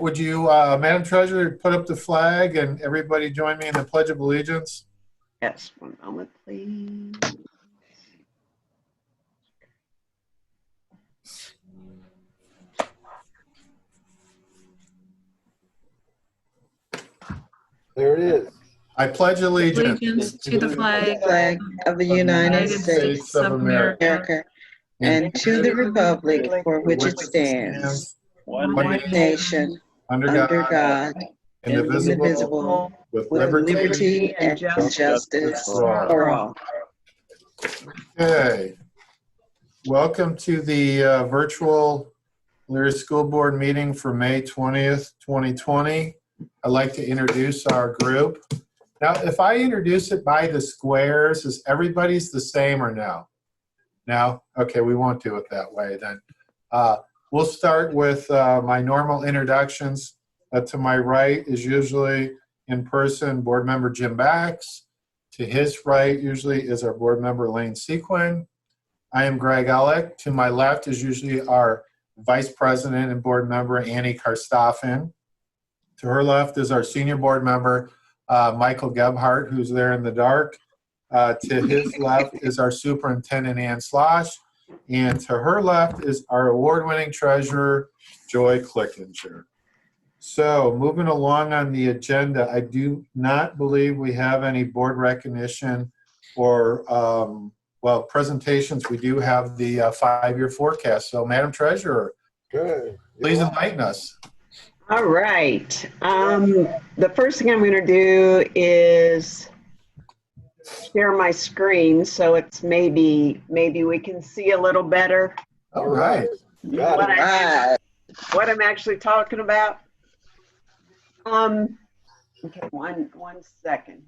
Would you, Madam Treasurer, put up the flag and everybody join me in the Pledge of Allegiance? Yes, one moment, please. There it is. I pledge allegiance Allegiance to the flag flag of the United States of America and to the republic for which it stands, one one nation, under under God, God, indivisible, with with liberty. liberty and justice for all. Okay. Welcome to the virtual Elyria School Board meeting for May 20th, 2020. I'd like to introduce our group. Now, if I introduce it by the squares, is everybody's the same or no? No? Okay, we won't do it that way then. We'll start with my normal introductions. To my right is usually in person Board Member Jim Bax. To his right usually is our Board Member Elaine Sequin. I am Greg Ellick. To my left is usually our Vice President and Board Member Annie Karstoffen. To her left is our Senior Board Member Michael Gebhardt, who's there in the dark. To his left is our Superintendent Ann Slosh. And to her left is our award-winning treasurer, Joy Clickinger. So moving along on the agenda, I do not believe we have any board recognition or, well, presentations. We do have the five-year forecast. So Madam Treasurer, Good. please enlighten us. All right. The first thing I'm going to do is share my screen so it's maybe we can see a little better All right. what I'm actually talking about. Okay, one second.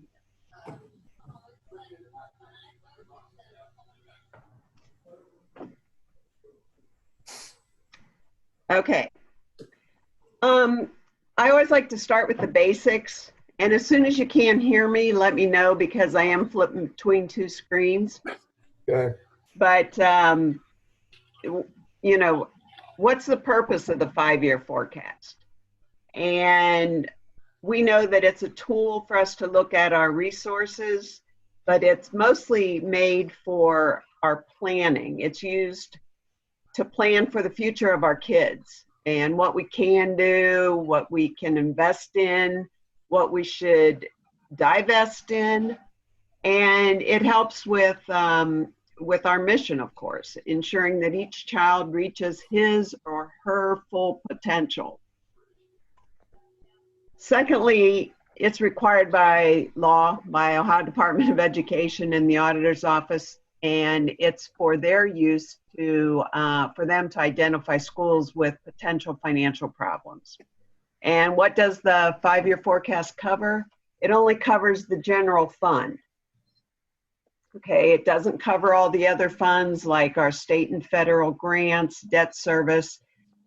Okay. I always like to start with the basics, and as soon as you can't hear me, let me know because I am flipping between two screens. Okay. But, you know, what's the purpose of the five-year forecast? And we know that it's a tool for us to look at our resources, but it's mostly made for our planning. It's used to plan for the future of our kids and what we can do, what we can invest in, what we should divest in. And it helps with our mission, of course, ensuring that each child reaches his or her full potential. Secondly, it's required by law, by Ohio Department of Education and the Auditor's Office, and it's for their use to, for them to identify schools with potential financial problems. And what does the five-year forecast cover? It only covers the general fund. Okay, it doesn't cover all the other funds like our state and federal grants, debt service,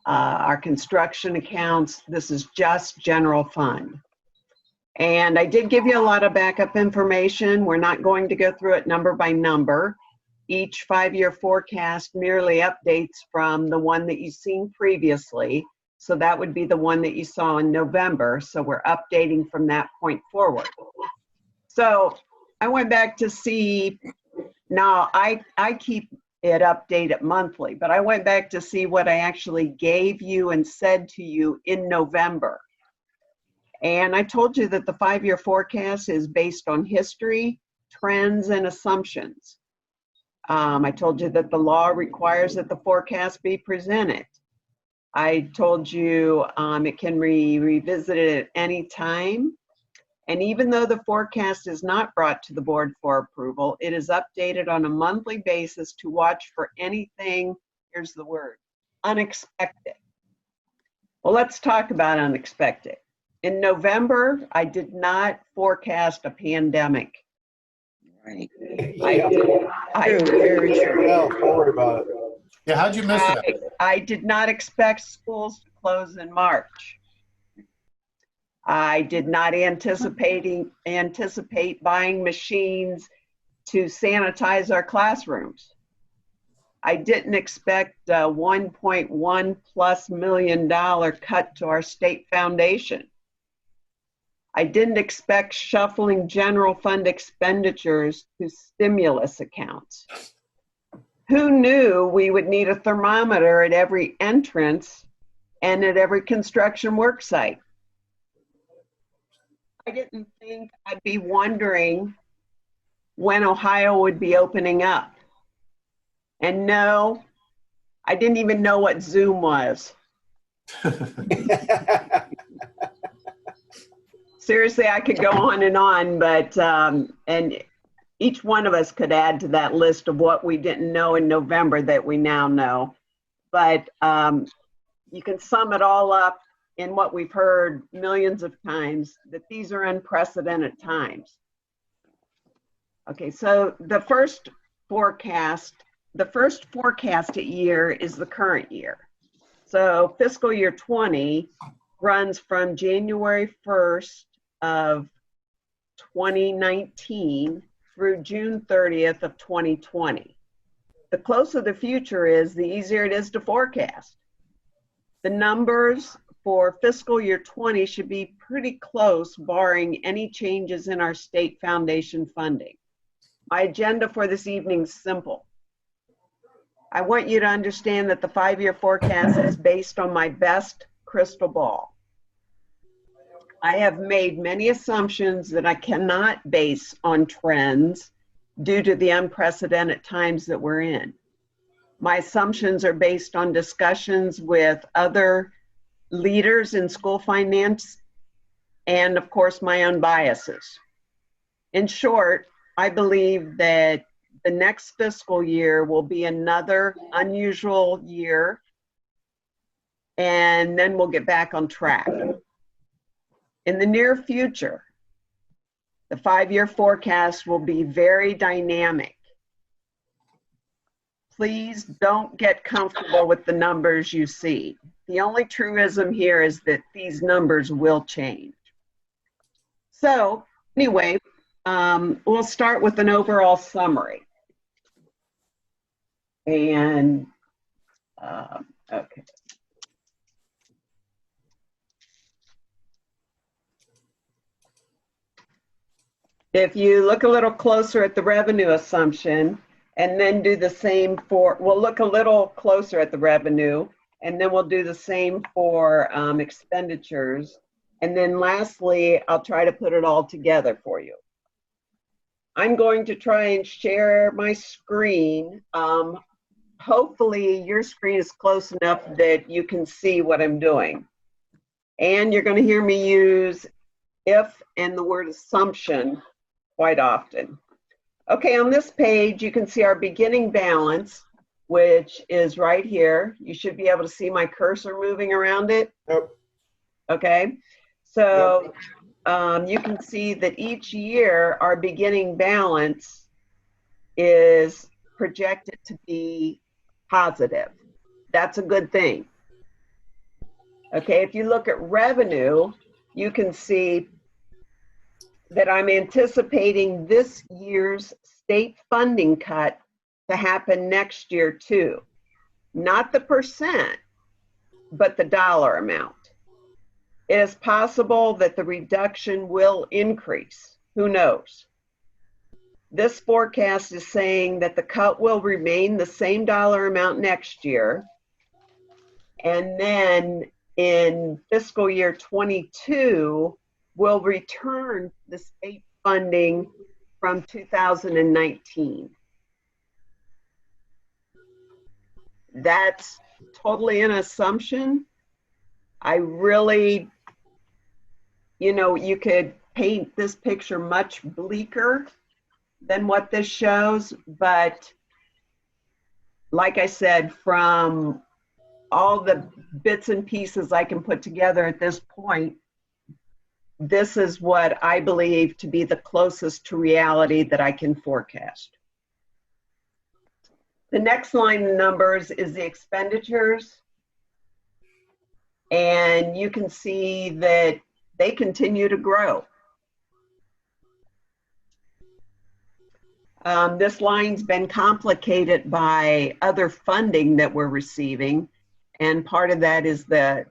our construction accounts. This is just general fund. And I did give you a lot of backup information. We're not going to go through it number by number. Each five-year forecast merely updates from the one that you've seen previously. So that would be the one that you saw in November. So we're updating from that point forward. So I went back to see, now I keep it updated monthly, but I went back to see what I actually gave you and said to you in November. And I told you that the five-year forecast is based on history, trends, and assumptions. I told you that the law requires that the forecast be presented. I told you it can be revisited at any time. And even though the forecast is not brought to the board for approval, it is updated on a monthly basis to watch for anything, here's the word, unexpected. Well, let's talk about unexpected. In November, I did not forecast a pandemic. Right. Very true. Don't worry about it. Yeah, how'd you miss that? I did not expect schools to close in March. I did not anticipate buying machines to sanitize our classrooms. I didn't expect a $1.1+ million cut to our state foundation. I didn't expect shuffling general fund expenditures to stimulus accounts. Who knew we would need a thermometer at every entrance and at every construction work site? I didn't think I'd be wondering when Ohio would be opening up. And no, I didn't even know what Zoom was. Seriously, I could go on, but, and each one of us could add to that list of what we didn't know in November that we now know. But you can sum it all up in what we've heard millions of times, that these are unprecedented times. Okay, so the first forecasted year is the current year. So fiscal year 20 runs from January 1st of 2019 through June 30th of 2020. The closer the future is, the easier it is to forecast. The numbers for fiscal year 20 should be pretty close, barring any changes in our state foundation funding. My agenda for this evening is simple. I want you to understand that the 5-year forecast is based on my best crystal ball. I have made many assumptions that I cannot base on trends due to the unprecedented times that we're in. My assumptions are based on discussions with other leaders in school finance and, of course, my own biases. In short, I believe that the next fiscal year will be another unusual year, and then we'll get back on track. In the near future, the 5-year forecast will be very dynamic. Please don't get comfortable with the numbers you see. The only truism here is that these numbers will change. So anyway, we'll start with an overall summary. And, okay. If you look a little closer at the revenue assumption and then do the same for, we'll look a little closer at the revenue and then we'll do the same for expenditures. And then lastly, I'll try to put it all together for you. I'm going to try and share my screen. Hopefully your screen is close enough that you can see what I'm doing. And you're going to hear me use if and the word assumption quite often. Okay, on this page, you can see our beginning balance, which is right here. You should be able to see my cursor moving around it. Yep. Okay, so you can see that each year our beginning balance is projected to be positive. That's a good thing. Okay, if you look at revenue, you can see that I'm anticipating this year's state funding cut to happen next year too. Not the percent, but the dollar amount. It is possible that the reduction will increase. Who knows? This forecast is saying that the cut will remain the same dollar amount next year. And then in fiscal year 22, we'll return the state funding from 2019. That's totally an assumption. I really, you know, you could paint this picture much bleaker than what this shows, but like I said, from all the bits and pieces I can put together at this point, this is what I believe to be the closest to reality that I can forecast. The next line of numbers is the expenditures. And you can see that they continue to grow. This line's been complicated by other funding that we're receiving, and part of that is the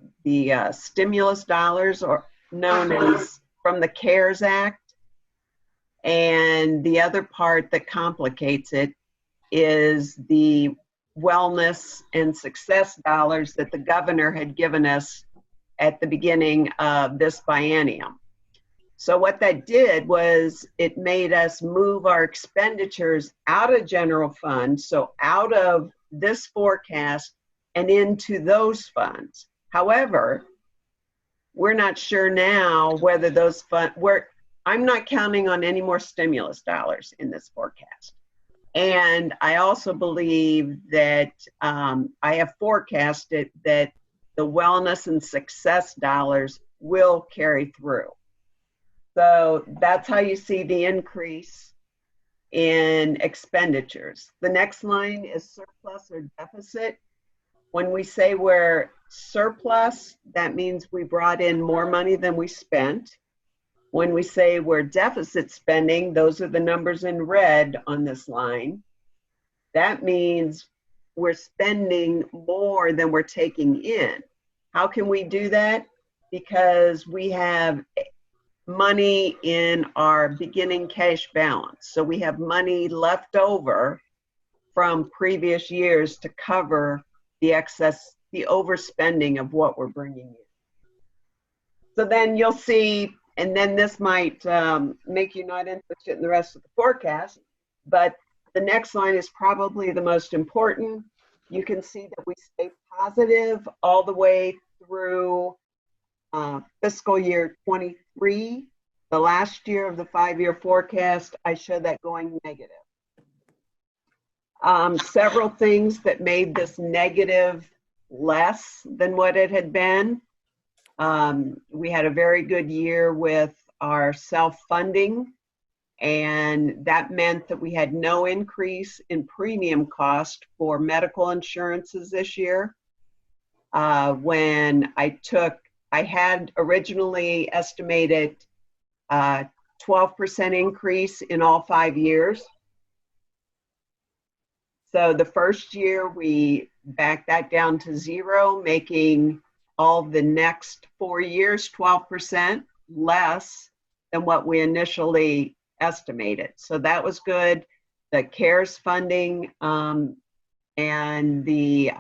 stimulus dollars, or known as from the CARES Act. And the other part that complicates it is the wellness and success dollars that the governor had given us at the beginning of this biennium. So what that did was it made us move our expenditures out of general fund, so out of this forecast and into those funds. However, we're not sure now whether those funds, I'm not counting on any more stimulus dollars in this forecast. And I also believe that I have forecasted that the wellness and success dollars will carry through. So that's how you see the increase in expenditures. The next line is surplus or deficit. When we say we're surplus, that means we brought in more money than we spent. When we say we're deficit spending, those are the numbers in red on this line. That means we're spending more than we're taking in. How can we do that? Because we have money in our beginning cash balance. So we have money left over from previous years to cover the excess, the overspending of what we're bringing in. So then you'll see, and then this might make you not interested in the rest of the forecast, but the next line is probably the most important. You can see that we stay positive all the way through fiscal year 23. The last year of the 5-year forecast, I showed that going negative. Several things that made this negative less than what it had been. We had a very good year with our self-funding, and that meant that we had no increase in premium cost for medical insurances this year. When I had originally estimated 12% increase in all 5 years. So the first year we backed that down to 0, making all the next 4 years 12% less than what we initially estimated. So that was good. The CARES funding and the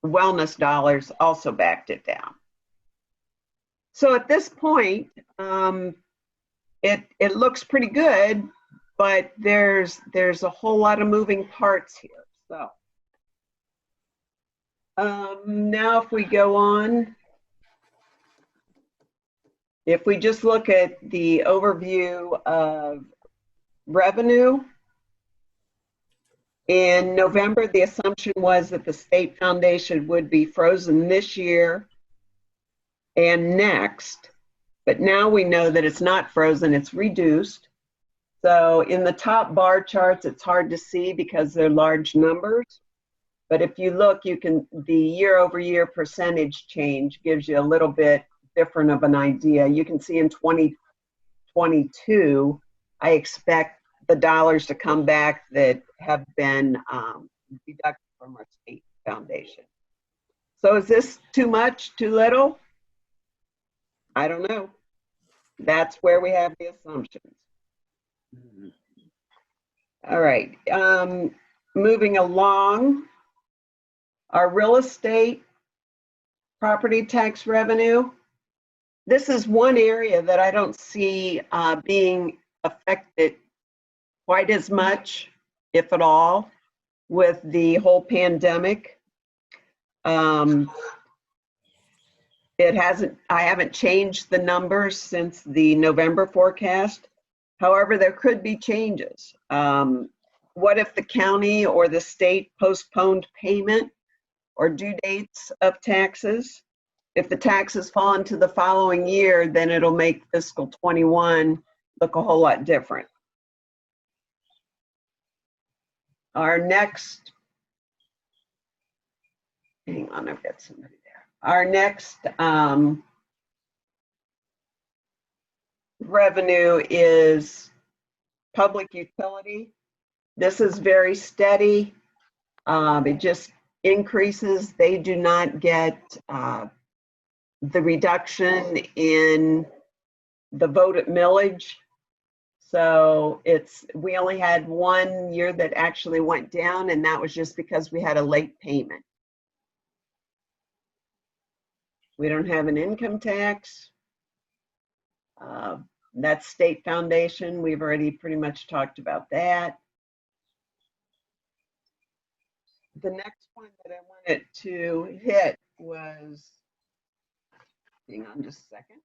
wellness dollars also backed it down. So at this point, it looks pretty good, but there's a whole lot of moving parts here. So now if we go on, if we just look at the overview of revenue, in November, the assumption was that the state foundation would be frozen this year and next, but now we know that it's not frozen, it's reduced. So in the top bar charts, it's hard to see because they're large numbers. But if you look, the year-over-year percentage change gives you a little bit different of an idea. You can see in 2022, I expect the dollars to come back that have been deducted from our state foundation. So is this too much, too little? I don't know. That's where we have the assumptions. All right, moving along, our real estate property tax revenue. This is one area that I don't see being affected quite as much, if at all, with the whole pandemic. I haven't changed the numbers since the November forecast. However, there could be changes. What if the county or the state postponed payment or due dates of taxes? If the taxes fall into the following year, then it'll make fiscal 21 look a whole lot different. Our next, hang on, I've got somebody there. Our next revenue is public utility. This is very steady. It just increases. They do not get the reduction in the voted millage. So we only had 1 year that actually went down, and that was just because we had a late payment. We don't have an income tax. That's state foundation. We've already pretty much talked about that. The next one that I wanted to hit was, hang on just a second,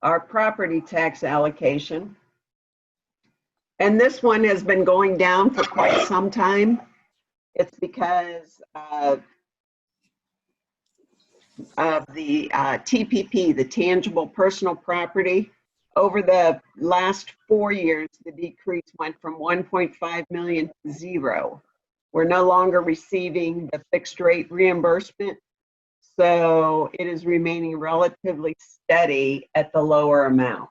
our property tax allocation. And this one has been going down for quite some time. It's because of the TPP, the tangible personal property. Over the last 4 years, the decrease went from 1.5 million to 0. We're no longer receiving the fixed rate reimbursement, so it is remaining relatively steady at the lower amount.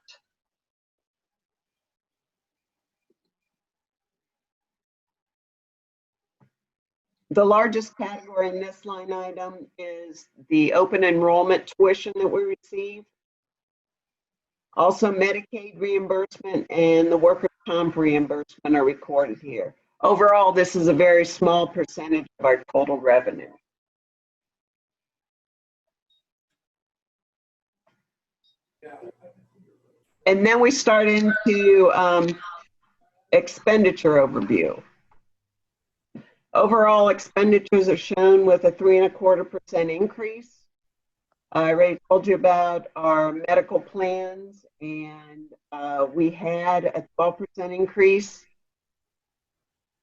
The largest category in this line item is the open enrollment tuition that we receive. Also, Medicaid reimbursement and the workers' comp reimbursement are recorded here. Overall, this is a very small percentage of our total revenue. And then we start into expenditure overview. Overall expenditures are shown with a 3.25% increase. I already told you about our medical plans, and we had a 12% increase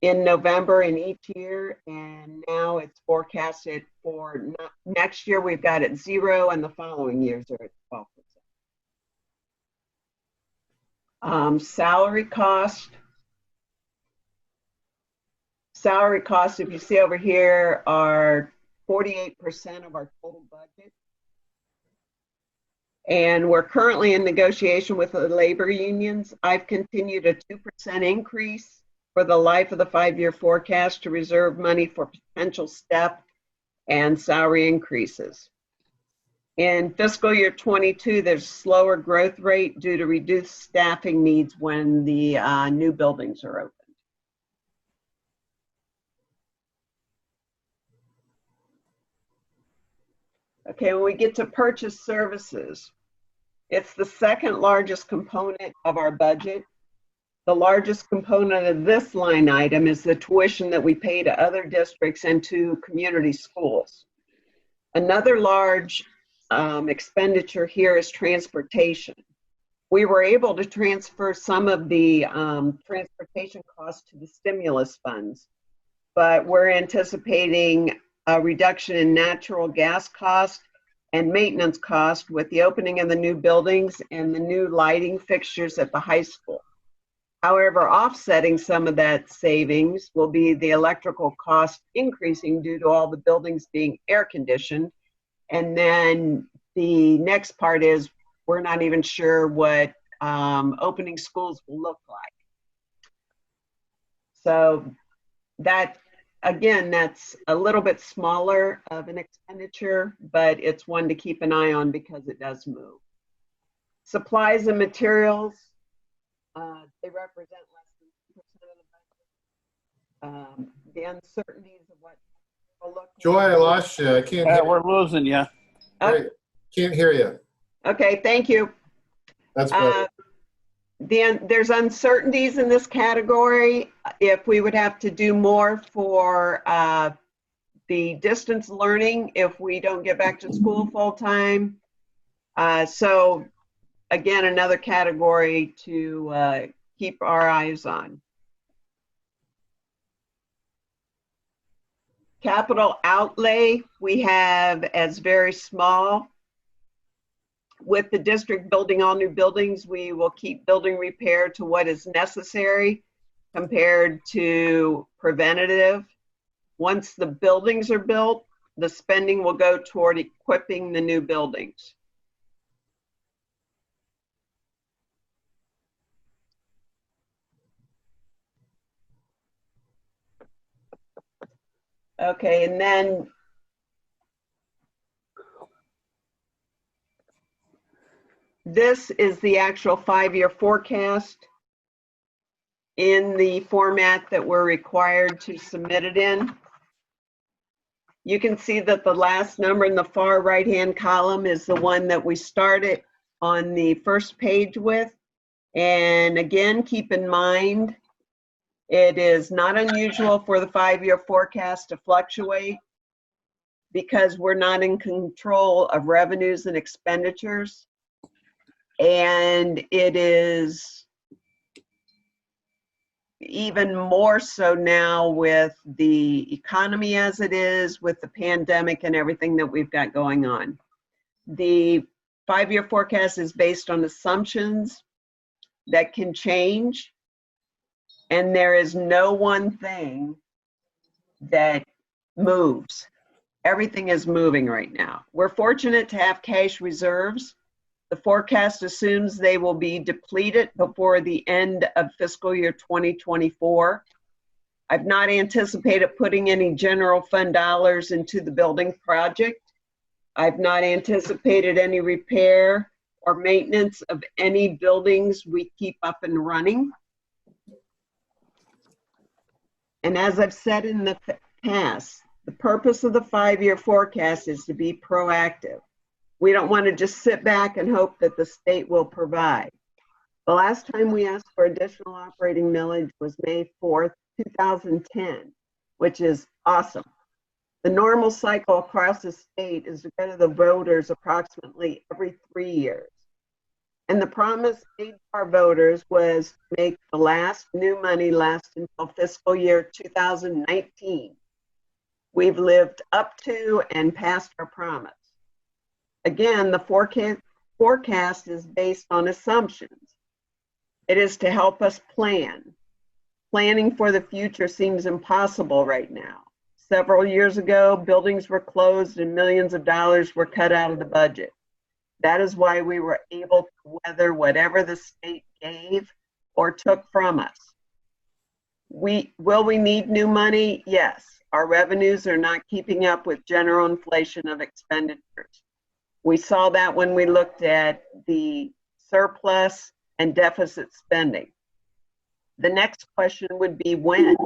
in November in each year, and now it's forecasted for next year we've got it 0, and the following years are at 12%. Salary cost. Salary costs, if you see over here, are 48% of our total budget. And we're currently in negotiation with the labor unions. I've continued a 2% increase for the life of the 5-year forecast to reserve money for potential step and salary increases. In fiscal year 22, there's slower growth rate due to reduced staffing needs when the new buildings are open. Okay, when we get to purchase services, it's the second largest component of our budget. The largest component of this line item is the tuition that we pay to other districts and to community schools. Another large expenditure here is transportation. We were able to transfer some of the transportation costs to the stimulus funds, but we're anticipating a reduction in natural gas cost and maintenance cost with the opening of the new buildings and the new lighting fixtures at the high school. However, offsetting some of that savings will be the electrical cost increasing due to all the buildings being air conditioned. And then the next part is we're not even sure what opening schools will look like. So that, again, that's a little bit smaller of an expenditure, but it's one to keep an eye on because it does move. Supplies and materials, they represent less than 2% of the budget. The uncertainties of what will look like. Joy, I lost you. I can't hear. We're losing you. Can't hear you. Okay, thank you. That's better. There's uncertainties in this category. If we would have to do more for the distance learning, if we don't get back to school full time. So again, another category to keep our eyes on. Capital outlay we have as very small. With the district building all new buildings, we will keep building repair to what is necessary compared to preventative. Once the buildings are built, the spending will go toward equipping the new buildings. Okay, and then this is the actual 5-year forecast in the format that we're required to submit it in. You can see that the last number in the far right-hand column is the one that we started on the first page with. And again, keep in mind, it is not unusual for the 5-year forecast to fluctuate because we're not in control of revenues and expenditures. And it is even more so now with the economy as it is, with the pandemic and everything that we've got going on. The 5-year forecast is based on assumptions that can change, and there is no one thing that moves. Everything is moving right now. We're fortunate to have cash reserves. The forecast assumes they will be depleted before the end of fiscal year 2024. I've not anticipated putting any general fund dollars into the building project. I've not anticipated any repair or maintenance of any buildings we keep up and running. And as I've said in the past, the purpose of the 5-year forecast is to be proactive. We don't want to just sit back and hope that the state will provide. The last time we asked for additional operating millage was May 4th, 2010, which is awesome. The normal cycle across the state is to go to the voters approximately every 3 years. And the promise made to our voters was to make the last new money last until fiscal year 2019. We've lived up to and past our promise. Again, the forecast is based on assumptions. It is to help us plan. Planning for the future seems impossible right now. Several years ago, buildings were closed and millions of dollars were cut out of the budget. That is why we were able to weather whatever the state gave or took from us. Will we need new money? Yes. Our revenues are not keeping up with general inflation of expenditures. We saw that when we looked at the surplus and deficit spending. The next question would be when?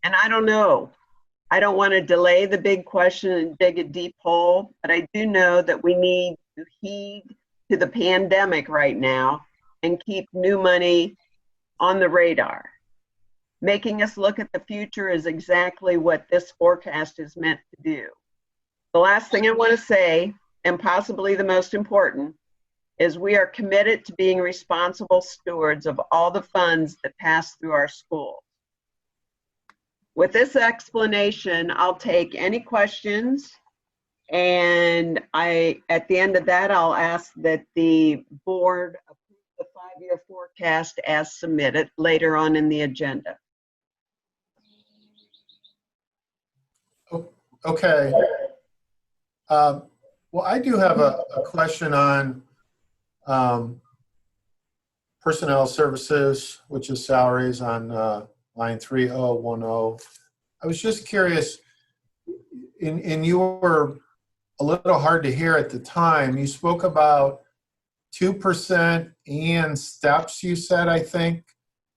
And I don't know. I don't want to delay the big question and dig a deep hole, but I do know that we need to heed to the pandemic right now and keep new money on the radar. Making us look at the future is exactly what this forecast is meant to do. The last thing I want to say, and possibly the most important, is we are committed to being responsible stewards of all the funds that pass through our schools. With this explanation, I'll take any questions, and at the end of that, I'll ask that the board approve the 5-year forecast as submitted later on in the agenda. Okay. Well, I do have a question on personnel services, which is salaries on line 3010. I was just curious, and you were a little hard to hear at the time. You spoke about 2% and steps, you said, I think,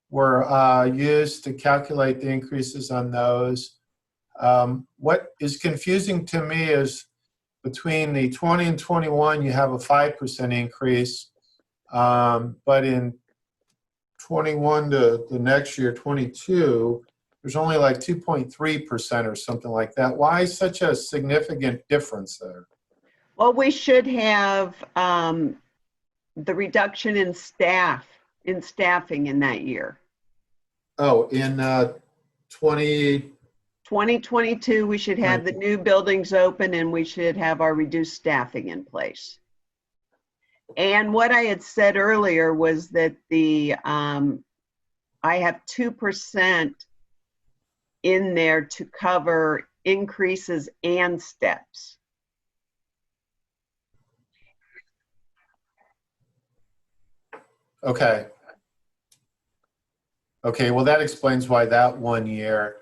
were used to calculate the increases on those. What is confusing to me is between the 20 and 21, you have a 5% increase, but in 21 to the next year, 22, there's only like 2.3% or something like that. Why such a significant difference there? Well, we should have the reduction in staffing in that year. Oh, in 2022, we should have the new buildings open and we should have our reduced staffing in place. And what I had said earlier was that I have 2% in there to cover increases and steps. Okay. Okay, well, that explains why that 1 year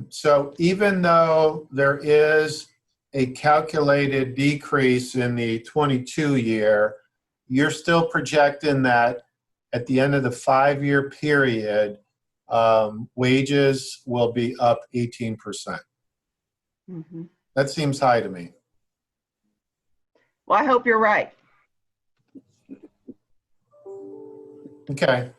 So even though there is a calculated decrease in the 22 year, you're still projecting that at the end of the 5-year period, wages will be up 18%. Mhm. That seems high to me. Well, I hope you're right. Okay.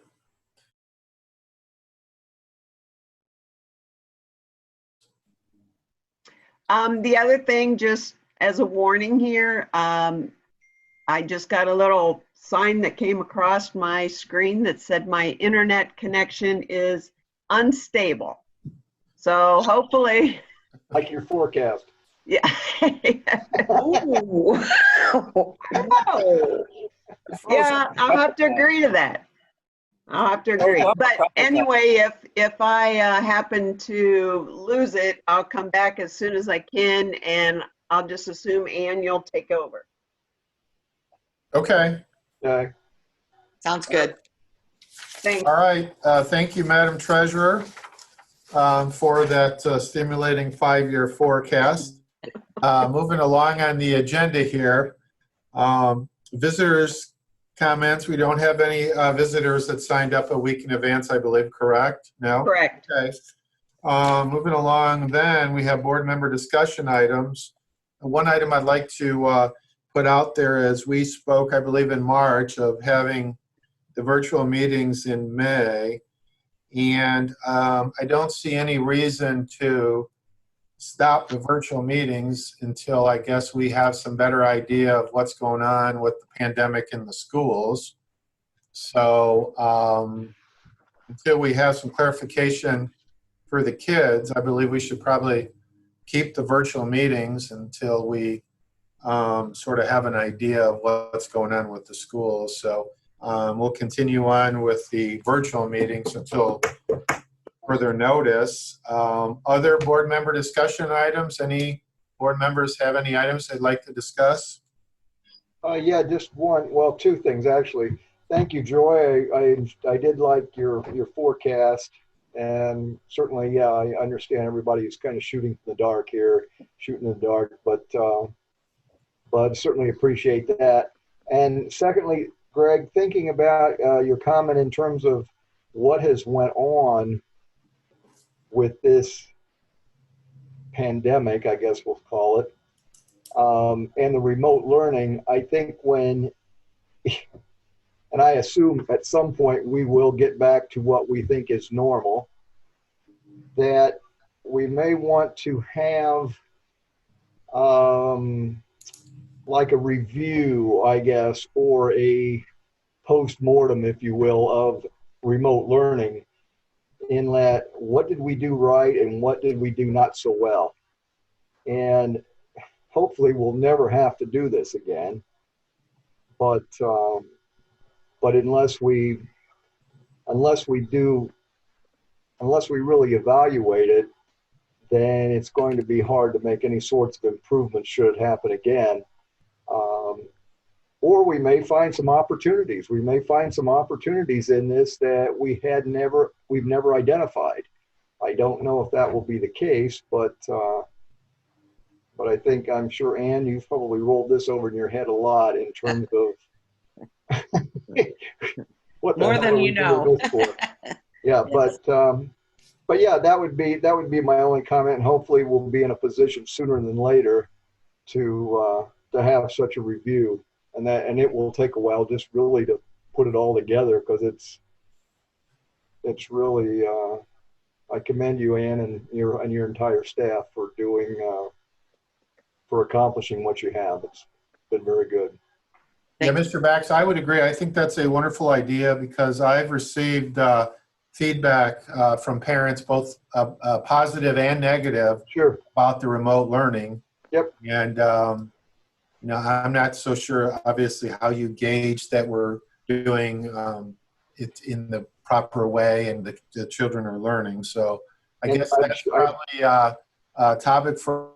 The other thing, just as a warning here, I just got a little sign that came across my screen that said my internet connection is unstable. So hopefully, Like your forecast. yeah. Oh. Yeah, I'll have to agree to that. I'll have to agree. But anyway, if I happen to lose it, I'll come back as soon as I can, and I'll just assume Ann, you'll take over. Okay. Sounds good. Thanks. All right. Thank you, Madam Treasurer, for that stimulating 5-year forecast. Moving along on the agenda here, visitors' comments. We don't have any visitors that signed up a week in advance, I believe, correct? No? Correct. Okay. Moving along then, we have board member discussion items. One item I'd like to put out there is we spoke, I believe, in March of having the virtual meetings in May. And I don't see any reason to stop the virtual meetings until I guess we have some better idea of what's going on with the pandemic in the schools. So until we have some clarification for the kids, I believe we should probably keep the virtual meetings until we sort of have an idea of what's going on with the schools. So we'll continue on with the virtual meetings until further notice. Other board member discussion items? Any board members have any items they'd like to discuss? Yeah, just one, well, two things actually. Thank you, Joy. I did like your forecast, and certainly, yeah, I understand everybody is kind of shooting in the dark here, but certainly appreciate that. And secondly, Greg, thinking about your comment in terms of what has went on with this pandemic, I guess we'll call it, and the remote learning, I think when, and I assume at some point we will get back to what we think is normal, that we may want to have like a review, I guess, or a post-mortem, if you will, of remote learning, in that what did we do right and what did we do not so well. And hopefully we'll never have to do this again. But unless we really evaluate it, then it's going to be hard to make any sorts of improvements should it happen again. Or we may find some opportunities. We may find some opportunities in this that we've never identified. I don't know if that will be the case, but I think, I'm sure, Ann, you've probably rolled this over in your head a lot in terms of what the More hell than are we you know. doing this for? Yeah, but yeah, that would be my only comment. And hopefully, we'll be in a position sooner than later to have such a review, and it will take a while just really to put it all together, because it's really I commend you, Ann, and your entire staff for accomplishing what you have. It's been very good. Yeah, Mr. Bax, I would agree. I think that's a wonderful idea because I've received feedback from parents, both positive and negative, Sure. about the remote learning. Yep. And I'm not so sure, obviously, how you gauge that we're doing it in the proper way and the children are learning. So I guess that's probably a topic for